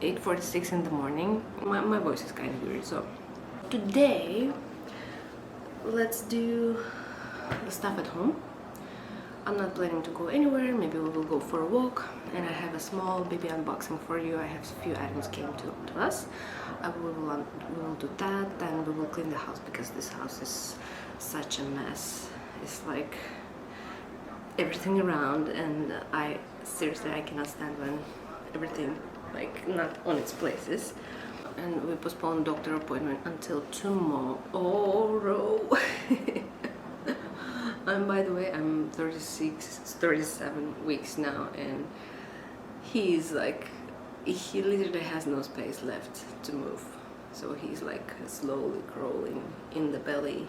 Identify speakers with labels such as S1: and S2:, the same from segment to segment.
S1: 8:46 in the morning. My voice is kind of weird, so today let's do the stuff at home. I'm not planning to go anywhere. Maybe we will go for a walk, and I have a small baby unboxing for you. I have a few items came to us. We will do that, and we will clean the house because this house is such a mess. It's like everything around, and I seriously cannot stand when everything like not on its places. And we postponed doctor appointment until tomorrow. And by the way, I'm 37 weeks now, and he's like, he literally has no space left to move. So he's like slowly crawling in the belly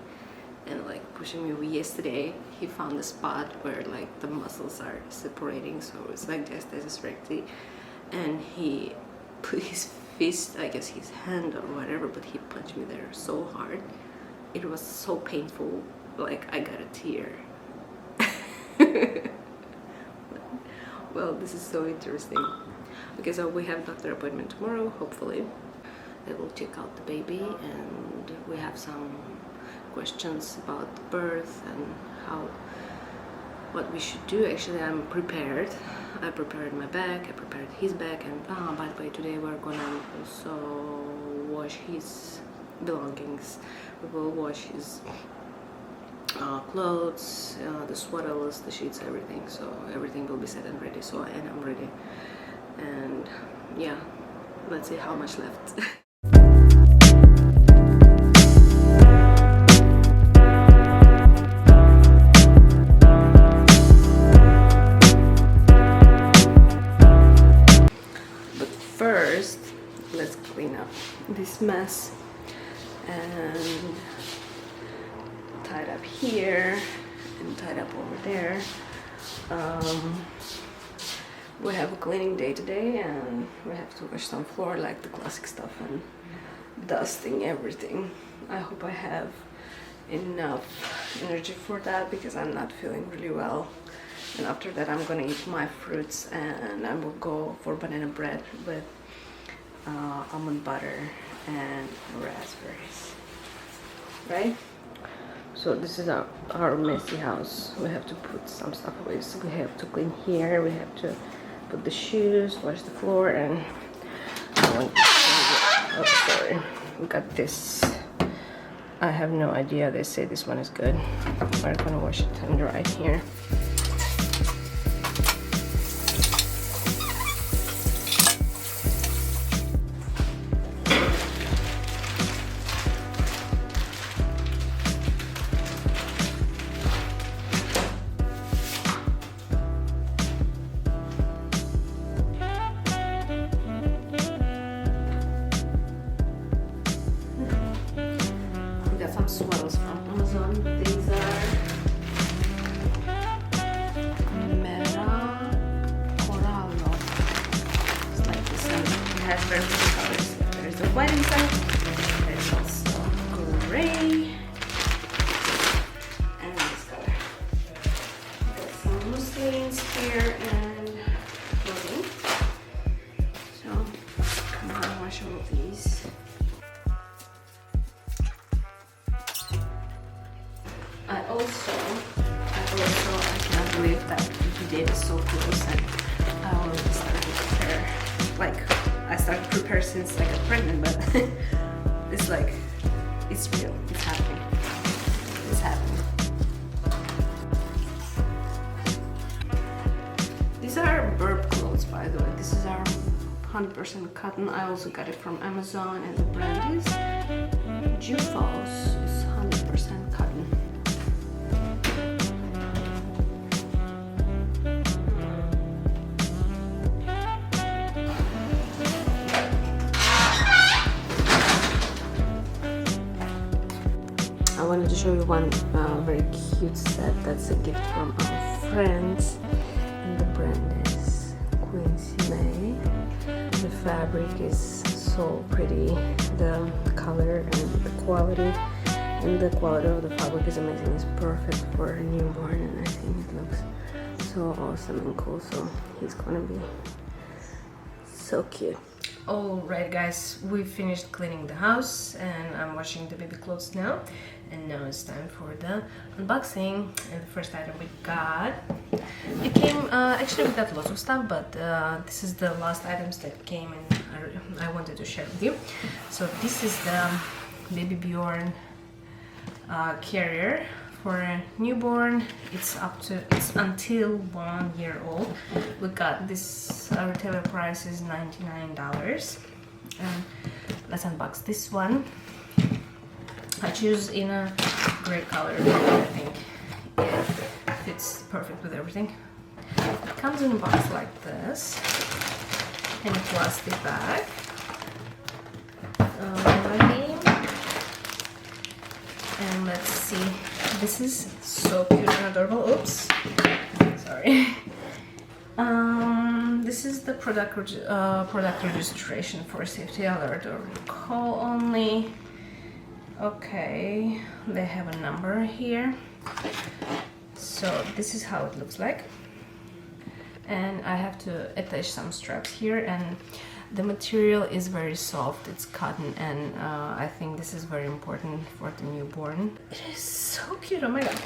S1: and like pushing me. Yesterday, he found a spot where like the muscles are separating, so it's like diastasis recti, and he put his fist, I guess his hand or whatever, but he punched me there so hard. It was so painful. Like I got a tear. Well, this is so interesting. Okay, so we have doctor appointment tomorrow, hopefully. They will check out the baby, and we have some questions about birth and what we should do. Actually, I'm prepared. I prepared my bag, I prepared his bag, and by the way, today we're gonna also wash his belongings. We will wash his clothes, the swaddles, the sheets, everything. So everything will be set and ready. So and I'm ready, and yeah, let's see how much left. But first, let's clean up this mess, and tied up here and tied up over there. We have a cleaning day today, and we have to wash some floor, like the classic stuff, and dusting everything. I hope I have enough energy for that because I'm not feeling really well. And after that, I'm gonna eat my fruits, and I will go for banana bread with almond butter and raspberries, right? So this is our messy house. We have to put some stuff away. So we have to clean here. We have to put the shoes, wash the floor, and oh, sorry. We got this. I have no idea. They say this one is good. We're gonna wash it and dry it here. Swaddles from Amazon. These are Mera Corallo. It's like this, and it has very pretty colors. There's the white inside, there's also gray, and this color. Got some muslins here and clothing. So come on, wash all of these. I cannot believe that the date is so close, and I already started to prepare. Like, I started to prepare since I got pregnant, but it's like, it's real, it's happening. It's happening. These are Burp clothes, by the way. This is our 100% cotton. I also got it from Amazon, and the brand is Jufos. It's 100% cotton. I wanted to show you one very cute set that's a gift from our friends, and the brand is Quincy May. The fabric is so pretty, the color and the quality of the fabric is amazing. It's perfect for a newborn, and I think it looks so awesome and cool. So he's gonna be so cute. Alright guys, we finished cleaning the house and I'm washing the baby clothes now, and now it's time for the unboxing. And the first item we got, it came, actually we got lots of stuff, but this is the last items that came and I wanted to share with you. So this is the Baby Bjorn carrier for a newborn. It's until 1 year old. We got this, retailer price is $99. And let's unbox this one. I choose in a gray color. I think it fits perfect with everything. It comes in a box like this, in a plastic bag. Alrighty. And let's see. This is so cute and adorable. Oops, sorry. This is the product registration for safety alert or call only. Okay, they have a number here. So this is how it looks like. And I have to attach some straps here, and the material is very soft, it's cotton, and I think this is very important for the newborn. It is so cute, oh my god.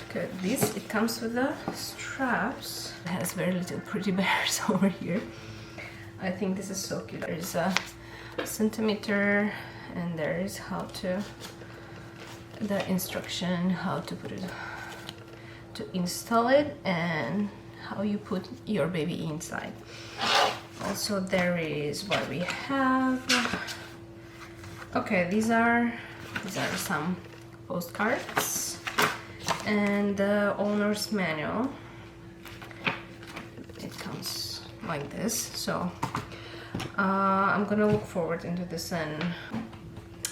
S1: Okay, it comes with the straps. It has very little pretty bears over here. I think this is so cute. There's a centimeter, and there is the instruction how to put it, to install it, and how you put your baby inside. Also, there is what we have. Okay, these are some postcards and the owner's manual. It comes like this. So I'm gonna look forward into this and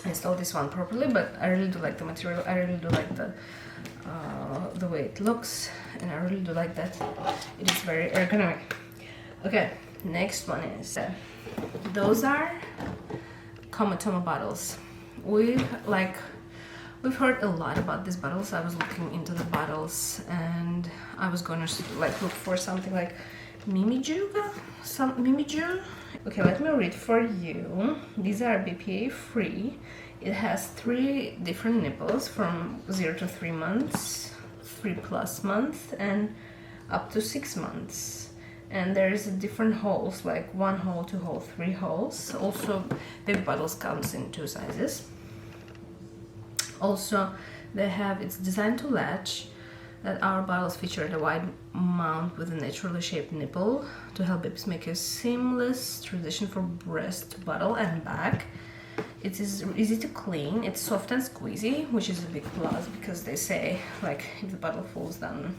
S1: install this one properly. But I really do like the material. I really do like the way it looks, and I really do like that it is very ergonomic. Okay. Next one is those are Comatoma bottles. We've heard a lot about these bottles. I was looking into the bottles and I was gonna look for something like Mimiju. Okay, let me read for you. These are BPA free. It has 3 different nipples from 0 to 3 months, 3+ months, and up to 6 months. And there is different holes, like 1 hole, 2 hole, 3 holes. Also, the bottles comes in 2 sizes. Also, it's designed to latch. That our bottles feature a wide mount with a naturally shaped nipple to help babies make a seamless transition from breast to bottle and back. It is easy to clean. It's soft and squeezy, which is a big plus because they say like if the bottle falls down,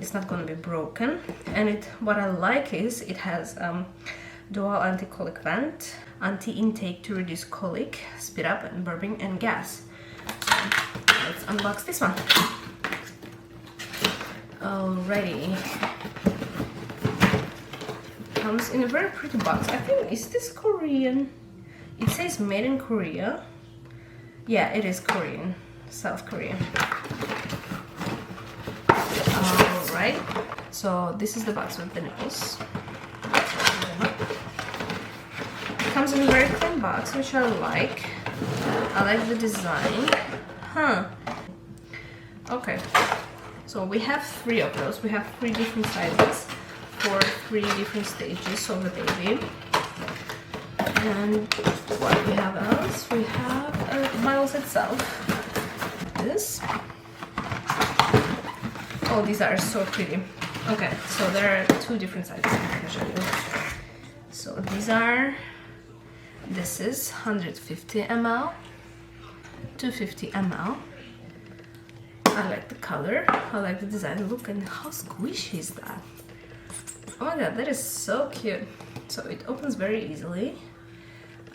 S1: it's not going to be broken. And what I like is it has dual anti-colic vent, anti-intake to reduce colic, speed up and burping, and gas. So let's unbox this one. Alrighty. Comes in a very pretty box. I think, is this Korean? It says made in Korea. Yeah, it is Korean, South Korean. Alright, so this is the box with the nipples. It comes in a very clean box, which I like. I like the design. Okay, so we have 3 of those. We have 3 different sizes for 3 different stages of the baby. And what we have else? We have the bottles itself. This. Oh, these are so pretty. Okay, so there are 2 different sizes. I can show you. So this is 150 ml, 250 ml. I like the color, I like the design. Look, and how squishy is that? Oh my god, that is so cute. So it opens very easily.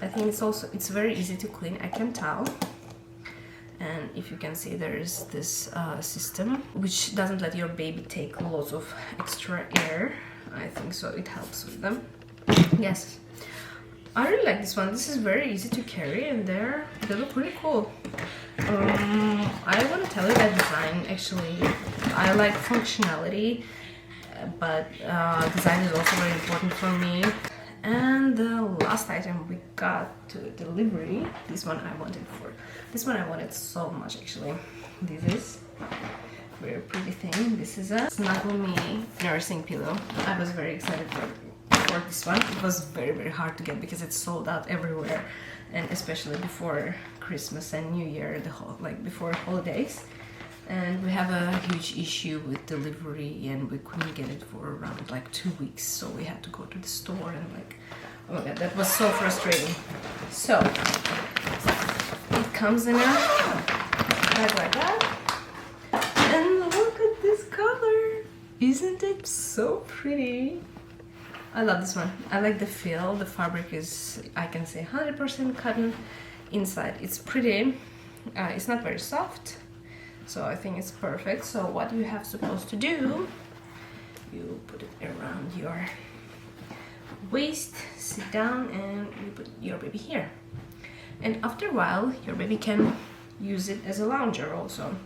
S1: I think it's very easy to clean, I can tell. And if you can see, there is this system which doesn't let your baby take lots of extra air. I think so it helps with them. Yes, I really like this one. This is very easy to carry, and they look really cool. I want to tell you that design, actually, I like functionality, but design is also very important for me. And the last item we got to delivery. This one I wanted so much actually. This is very pretty thing. This is a Snuggle Me nursing pillow. I was very excited for this one. It was very hard to get because it's sold out everywhere, and especially before Christmas and New Year, before holidays. And we have a huge issue with delivery, and we couldn't get it for around like 2 weeks, so we had to go to the store, and like, oh my god, that was so frustrating. So it comes in a bag like that, and look at this color. Isn't it so pretty? I love this one. I like the feel. The fabric is, I can say, 100% cotton. Inside it's pretty. It's not very soft, so I think it's perfect. So what you have supposed to do, you put it around your waist, sit down, and you put your baby here. And after a while, your baby can use it as a lounger also.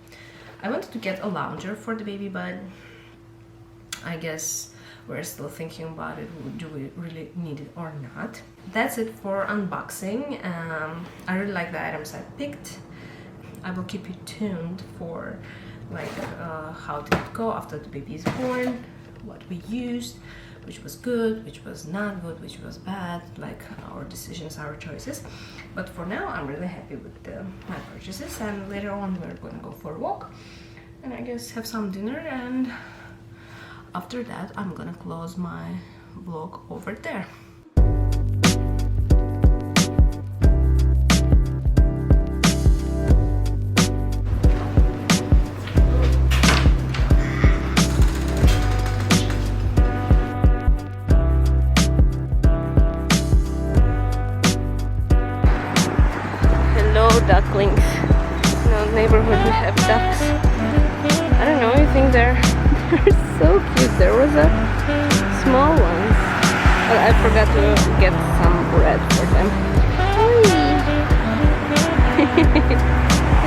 S1: I wanted to get a lounger for the baby, but I guess we're still thinking about it. Do we really need it or not? That's it for unboxing. I really like the items I picked. I will keep you tuned for like how did it go after the baby is born, what we used, which was good, which was not good, which was bad, like our decisions, our choices. But for now, I'm really happy with my purchases, and later on we're gonna go for a walk and I guess have some dinner, and after that I'm gonna close my vlog over there. Ducklings. In our neighborhood we have ducks. I don't know, I think they're so cute. There was a small one, but I forgot to get some bread for them.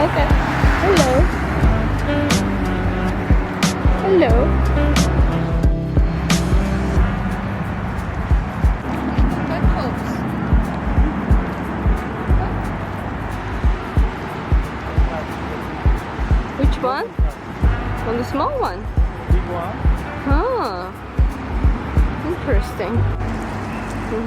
S1: Okay. Hello. Hello. Which one? On the small one?
S2: Big one.
S1: Huh. Interesting. So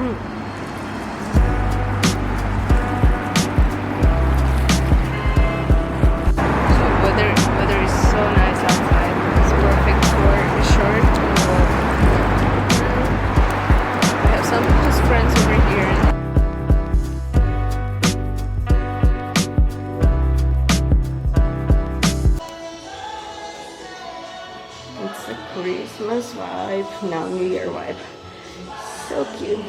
S1: weather is so nice outside. It's perfect for a short walk. We have some just friends over here. It's a Christmas vibe, now New Year vibe. So cute.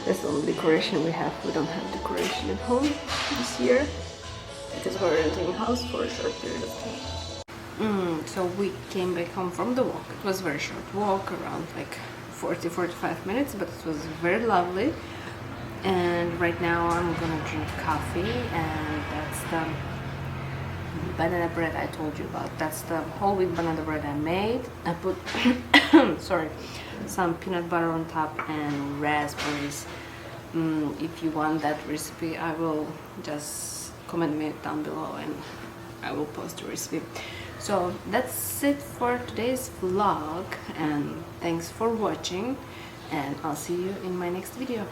S1: That's the only decoration we have. We don't have decoration at home this year because we're renting a house for a short period of time. So we came back home from the walk. It was a very short walk, around like 40-45 minutes, but it was very lovely. And right now I'm gonna drink coffee, and that's the banana bread I told you about. That's the whole wheat banana bread I made. I put sorry, some peanut butter on top and raspberries. If you want that recipe, I will just comment me down below and I will post the recipe. So that's it for today's vlog, and thanks for watching, and I'll see you in my next video.